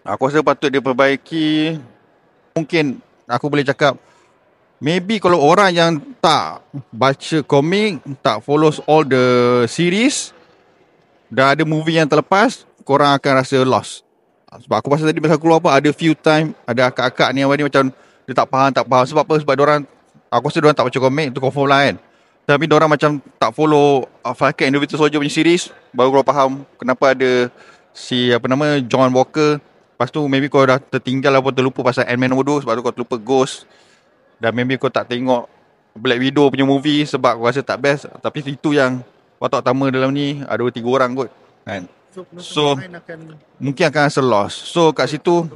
Aku rasa patut dia perbaiki. Mungkin aku boleh cakap, maybe kalau orang yang tak baca komik, tak follow all the series, dah ada movie yang terlepas, korang akan rasa lost. Sebab aku pasal tadi pasal keluar apa, ada few time, ada akak-akak ni awal ni macam dia tak faham. Sebab apa? Sebab diorang, aku rasa diorang tak baca komik, tu confirm lah kan. Tapi diorang macam tak follow Falcon and the Winter Soldier punya series, baru korang faham kenapa ada si apa nama John Walker. Lepas tu maybe kau dah tertinggal apa, terlupa pasal Ant-Man nombor 2, sebab tu kau terlupa Ghost. Dan maybe kau tak tengok Black Widow punya movie sebab kau rasa tak best. Tapi itu yang watak utama dalam ni ada 2-3 orang kot kan. So mungkin akan rasa lost. So kat situ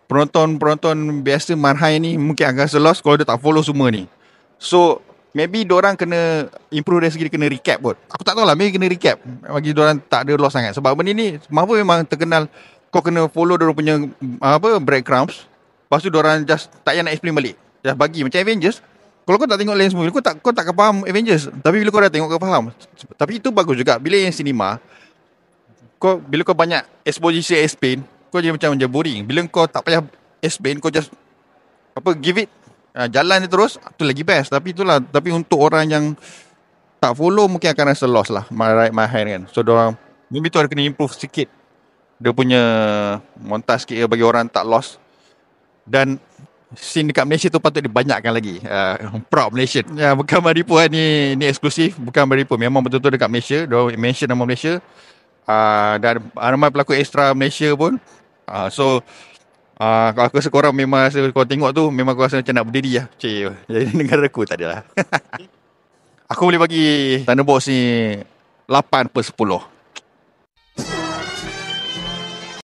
penonton biasa marhai ni mungkin akan rasa lost kalau dia tak follow semua ni. So maybe diorang kena improve dari segi kena recap kot. Aku tak tahu lah, maybe kena recap bagi diorang tak ada lost sangat. Sebab benda ni Marvel memang terkenal kau kena follow diorang punya breadcrumbs. Lepas tu diorang just tak payah nak explain balik, just bagi. Macam Avengers, kalau kau tak tengok Lens movie, kau tak akan faham Avengers. Tapi bila kau dah tengok, kau faham. Tapi itu bagus juga. Bila yang cinema, bila kau banyak exposition explain, kau jadi macam boring. Bila kau tak payah explain, kau just give it, jalan dia terus, tu lagi best. Tapi untuk orang yang tak follow, mungkin akan rasa lost lah my hand kan. So diorang maybe tu ada kena improve sikit dia punya montas sikit bagi orang tak lost. Dan scene dekat Malaysia tu patut dibanyakkan lagi. Proud Malaysian. Ya, bukan Maripo kan, ni eksklusif. Bukan Maripo, memang betul-betul dekat Malaysia. Dia mention nama Malaysia. Dan ramai pelakon ekstra Malaysia pun. Kalau aku rasa korang memang rasa, kau tengok tu memang kau rasa macam nak berdiri lah. Jadi negara aku tak adalah. Aku boleh bagi Thunderbolts ni 8/10.